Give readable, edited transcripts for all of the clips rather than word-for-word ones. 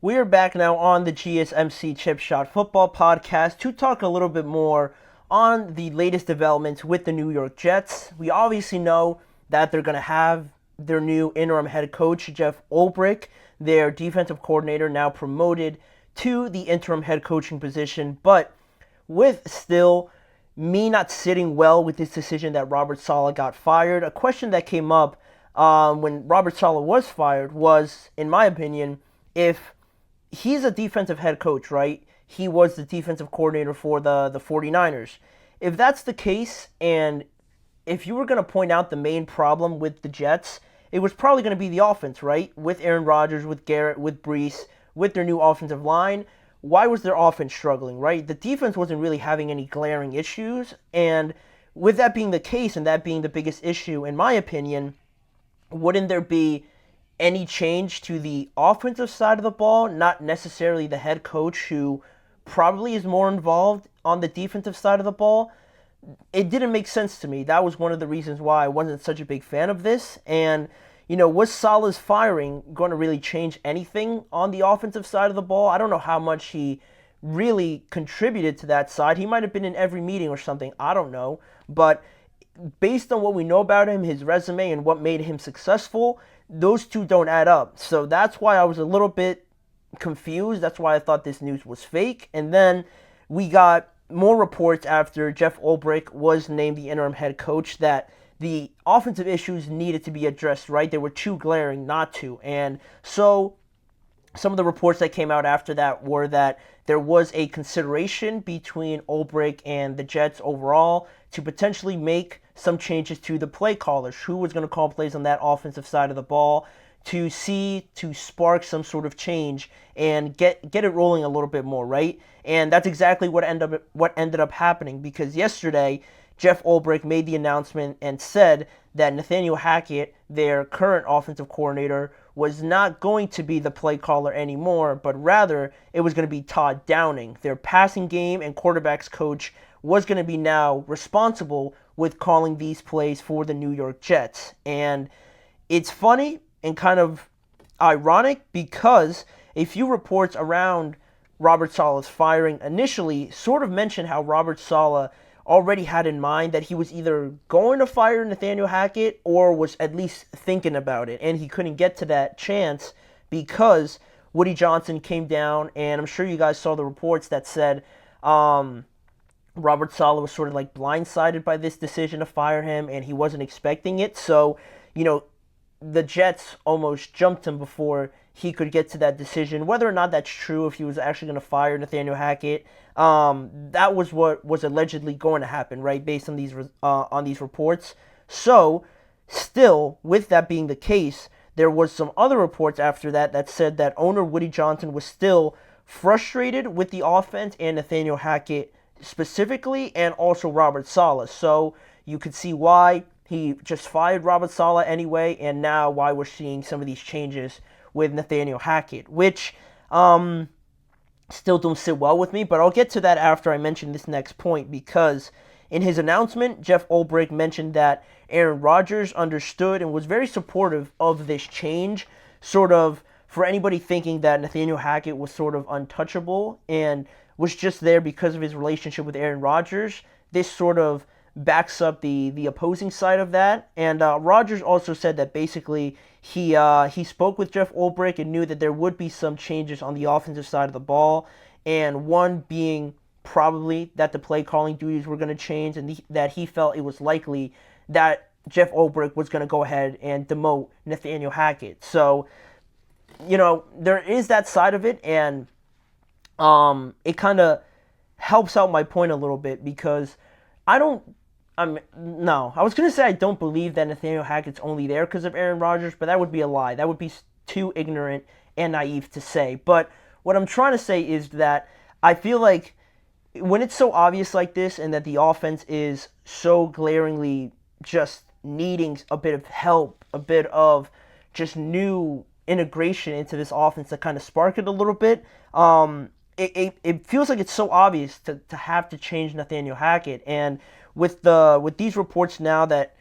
We are back now on the GSMC Chip Shot Football Podcast to talk a little bit more on the latest developments with the New York Jets. We obviously know that they're going to have their new interim head coach, Jeff Ulbrich, their defensive coordinator, now promoted to the interim head coaching position, but with still me not sitting well with this decision that Robert Saleh got fired. A question that came up when Robert Saleh was fired was, in my opinion, if he's a defensive head coach, right? He was the defensive coordinator for the 49ers. If that's the case, and if you were going to point out the main problem with the Jets, it was probably going to be the offense, right? With Aaron Rodgers, with Garrett, with Brees, with their new offensive line. Why was their offense struggling, right? The defense wasn't really having any glaring issues. And with that being the case, and that being the biggest issue, in my opinion, wouldn't there be any change to the offensive side of the ball, not necessarily the head coach who probably is more involved on the defensive side of the ball? It didn't make sense to me. That was one of the reasons why I wasn't such a big fan of this. And, was Salah's firing going to really change anything on the offensive side of the ball? I don't know how much he really contributed to that side. He might have been in every meeting or something. I don't know. But based on what we know about him, his resume, and what made him successful, those two don't add up. So that's why I was a little bit confused. That's why I thought this news was fake. And then we got more reports after Jeff Ulbrich was named the interim head coach that the offensive issues needed to be addressed, right? They were too glaring not to. And so some of the reports that came out after that were that there was a consideration between Ulbrich and the Jets overall to potentially make some changes to the play callers, who was going to call plays on that offensive side of the ball, to spark some sort of change and get it rolling a little bit more, right? And that's exactly what ended up happening, because yesterday Jeff Ulbrich made the announcement and said that Nathaniel Hackett, their current offensive coordinator, was not going to be the play caller anymore, but rather it was going to be Todd Downing. Their passing game and quarterbacks coach was going to be now responsible with calling these plays for the New York Jets. And it's funny and kind of ironic because a few reports around Robert Saleh's firing initially sort of mentioned how Robert Saleh already had in mind that he was either going to fire Nathaniel Hackett or was at least thinking about it. And he couldn't get to that chance because Woody Johnson came down, and I'm sure you guys saw the reports that said Robert Saleh was sort of like blindsided by this decision to fire him, and he wasn't expecting it. So, the Jets almost jumped him before he could get to that decision. Whether or not that's true, if he was actually going to fire Nathaniel Hackett, that was what was allegedly going to happen, right? Based on these reports. So, still, with that being the case, there was some other reports after that said that owner Woody Johnson was still frustrated with the offense and Nathaniel Hackett specifically, and also Robert Saleh. So you could see why he just fired Robert Saleh anyway, and now why we're seeing some of these changes with Nathaniel Hackett, which still don't sit well with me, but I'll get to that after I mention this next point, because in his announcement, Jeff Ulbrich mentioned that Aaron Rodgers understood and was very supportive of this change, sort of for anybody thinking that Nathaniel Hackett was sort of untouchable and was just there because of his relationship with Aaron Rodgers. This sort of backs up the opposing side of that. And Rodgers also said that basically he spoke with Jeff Ulbrich and knew that there would be some changes on the offensive side of the ball, and one being probably that the play calling duties were going to change, and that he felt it was likely that Jeff Ulbrich was going to go ahead and demote Nathaniel Hackett. So, there is that side of it, and it kind of helps out my point a little bit, because I was going to say I don't believe that Nathaniel Hackett's only there because of Aaron Rodgers, but that would be a lie. That would be too ignorant and naive to say. But what I'm trying to say is that I feel like when it's so obvious like this, and that the offense is so glaringly just needing a bit of help, a bit of just new integration into this offense to kind of spark it a little bit, it feels like it's so obvious to have to change Nathaniel Hackett. And with these reports now that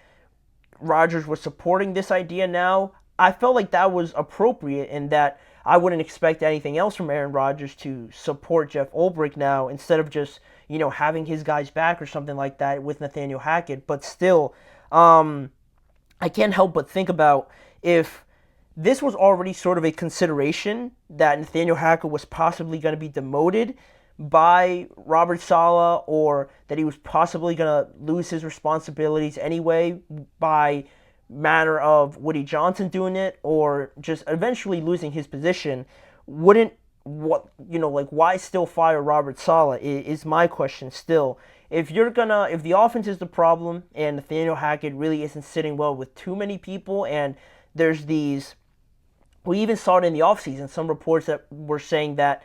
Rodgers was supporting this idea now, I felt like that was appropriate, and that I wouldn't expect anything else from Aaron Rodgers to support Jeff Ulbrich now instead of just, having his guys back or something like that with Nathaniel Hackett. But still, I can't help but think about if this was already sort of a consideration that Nathaniel Hackett was possibly going to be demoted by Robert Saleh, or that he was possibly going to lose his responsibilities anyway by manner of Woody Johnson doing it, or just eventually losing his position. Wouldn't why still fire Robert Saleh is my question still. If the offense is the problem and Nathaniel Hackett really isn't sitting well with too many people, and there's these, we even saw it in the offseason, some reports that were saying that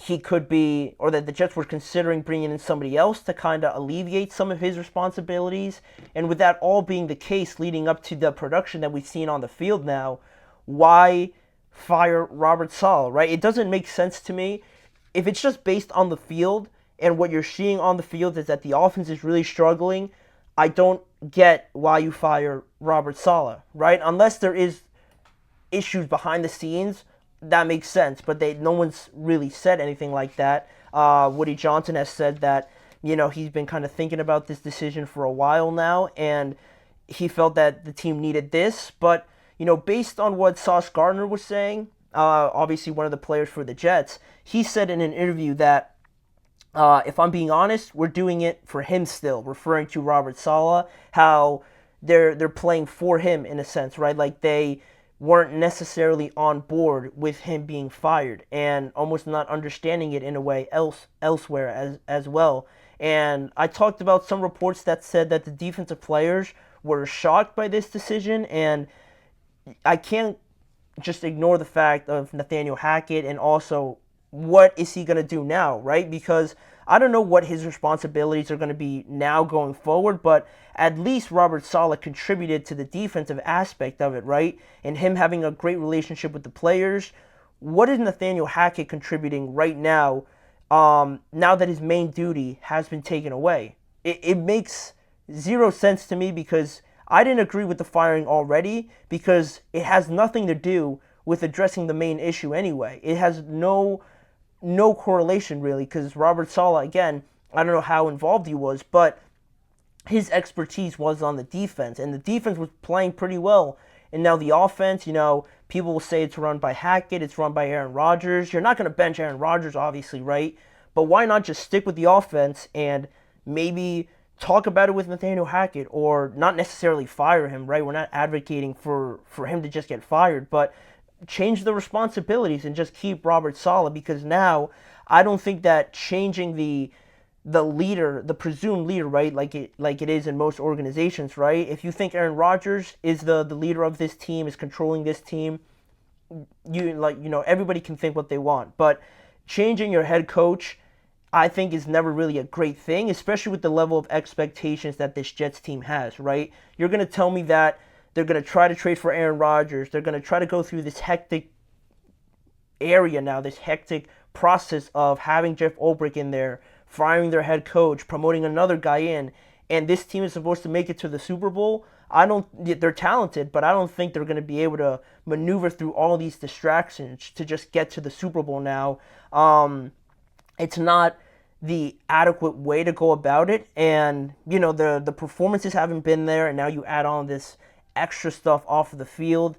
he could be, or that the Jets were considering bringing in somebody else to kind of alleviate some of his responsibilities. And with that all being the case leading up to the production that we've seen on the field now, why fire Robert Saleh, right? It doesn't make sense to me. If it's just based on the field and what you're seeing on the field is that the offense is really struggling, I don't get why you fire Robert Saleh, right? Unless there is issues behind the scenes, that makes sense, but no one's really said anything like that. Woody Johnson has said that, he's been kind of thinking about this decision for a while now, and he felt that the team needed this. But, based on what Sauce Gardner was saying, obviously one of the players for the Jets, he said in an interview that, if I'm being honest, we're doing it for him still, referring to Robert Saleh, how they're playing for him in a sense, right? Like they weren't necessarily on board with him being fired and almost not understanding it in a way elsewhere as well. And I talked about some reports that said that the defensive players were shocked by this decision, and I can't just ignore the fact of Nathaniel Hackett and also what is he going to do now, right? Because I don't know what his responsibilities are going to be now going forward, but at least Robert Saleh contributed to the defensive aspect of it, right? And him having a great relationship with the players. What is Nathaniel Hackett contributing right now, now that his main duty has been taken away? It makes zero sense to me, because I didn't agree with the firing already, because it has nothing to do with addressing the main issue anyway. It has no correlation really, because Robert Saleh, again, I don't know how involved he was, but his expertise was on the defense, and the defense was playing pretty well. And now the offense, people will say it's run by Hackett, it's run by Aaron Rodgers. You're not going to bench Aaron Rodgers, obviously, right? But why not just stick with the offense and maybe talk about it with Nathaniel Hackett, or not necessarily fire him, right? We're not advocating for him to just get fired, but change the responsibilities and just keep Robert Saleh, because now I don't think that changing the leader, the presumed leader, right, like it is in most organizations, right? If you think Aaron Rodgers is the leader of this team, is controlling this team, everybody can think what they want, but changing your head coach, I think, is never really a great thing, especially with the level of expectations that this Jets team has, right? You're going to tell me that they're going to try to trade for Aaron Rodgers. They're going to try to go through this hectic area now, this hectic process of having Jeff Ulbrich in there, firing their head coach, promoting another guy in, and this team is supposed to make it to the Super Bowl. They're talented, but I don't think they're going to be able to maneuver through all these distractions to just get to the Super Bowl now. It's not the adequate way to go about it, and the performances haven't been there, and now you add on this extra stuff off of the field.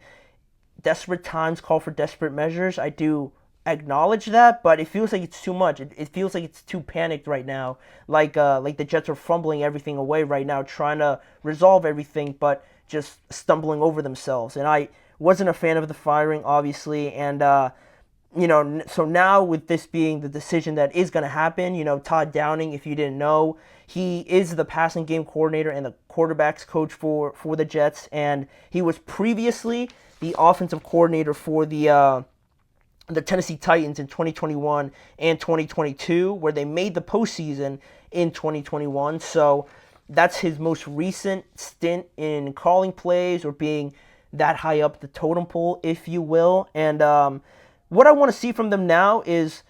Desperate times call for desperate measures. I do acknowledge that, but it feels like it's too much. It feels like it's too panicked right now. Like the Jets are fumbling everything away right now, trying to resolve everything, but just stumbling over themselves. And I wasn't a fan of the firing, obviously, and so now with this being the decision that is going to happen, Todd Downing, if you didn't know, he is the passing game coordinator and the quarterbacks coach for the Jets, and he was previously the offensive coordinator for the Tennessee Titans in 2021 and 2022, where they made the postseason in 2021. So that's his most recent stint in calling plays or being that high up the totem pole, if you will. And what I want to see from them now is,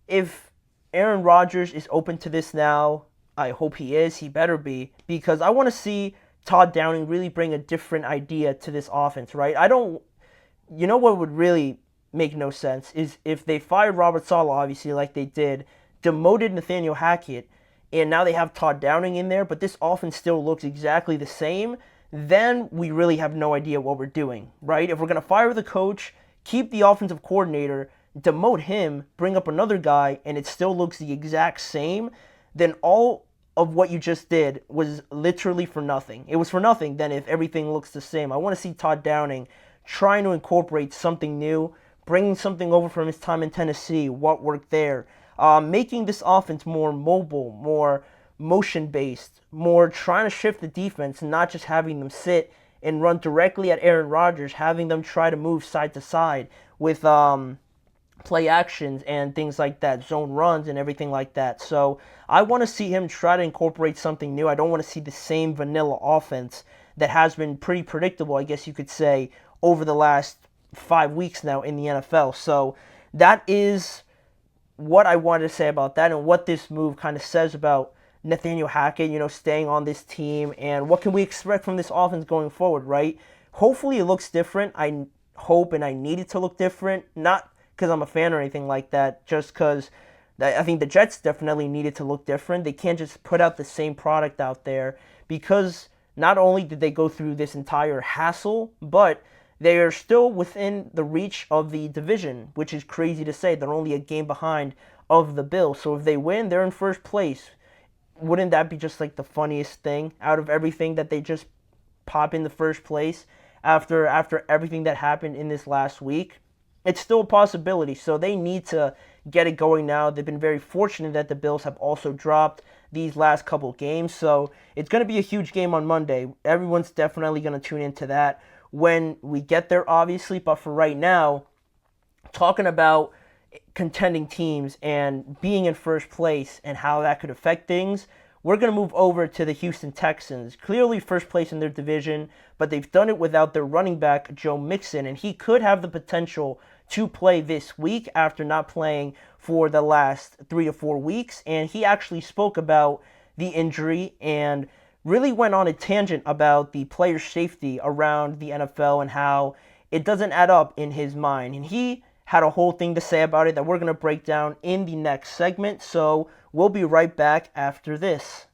if Aaron Rodgers is open to this now, I hope he is. He better be, because I want to see Todd Downing really bring a different idea to this offense, right? What would really make no sense is if they fired Robert Saleh, obviously, like they did, demoted Nathaniel Hackett, and now they have Todd Downing in there, but this offense still looks exactly the same, then we really have no idea what we're doing, right? If we're going to fire the coach, keep the offensive coordinator, demote him, bring up another guy, and it still looks the exact same, then all of what you just did was literally for nothing. It was for nothing then if everything looks the same. I want to see Todd Downing trying to incorporate something new, bringing something over from his time in Tennessee, what worked there, making this offense more mobile, more motion-based, more trying to shift the defense, not just having them sit and run directly at Aaron Rodgers, having them try to move side to side with play actions and things like that, zone runs and everything like that. So I want to see him try to incorporate something new. I don't want to see the same vanilla offense that has been pretty predictable, I guess you could say, over the last 5 weeks now in the NFL. So that is what I wanted to say about that and what this move kind of says about Nathaniel Hackett, staying on this team, and what can we expect from this offense going forward, right? Hopefully it looks different. I hope and I need it to look different, not because I'm a fan or anything like that, just because I think the Jets definitely needed to look different. They can't just put out the same product out there, because not only did they go through this entire hassle, but they are still within the reach of the division, which is crazy to say. They're only a game behind of the Bills. So if they win, they're in first place. Wouldn't that be just like the funniest thing out of everything, that they just pop in the first place after everything that happened in this last week? It's still a possibility, so they need to get it going now. They've been very fortunate that the Bills have also dropped these last couple games, so it's going to be a huge game on Monday. Everyone's definitely going to tune into that when we get there, obviously, but for right now, talking about contending teams and being in first place and how that could affect things, we're going to move over to the Houston Texans. Clearly first place in their division, but they've done it without their running back, Joe Mixon, and he could have the potential to play this week after not playing for the last 3 to 4 weeks. And he actually spoke about the injury and really went on a tangent about the player safety around the NFL and how it doesn't add up in his mind. And he had a whole thing to say about it that we're going to break down in the next segment. So we'll be right back after this.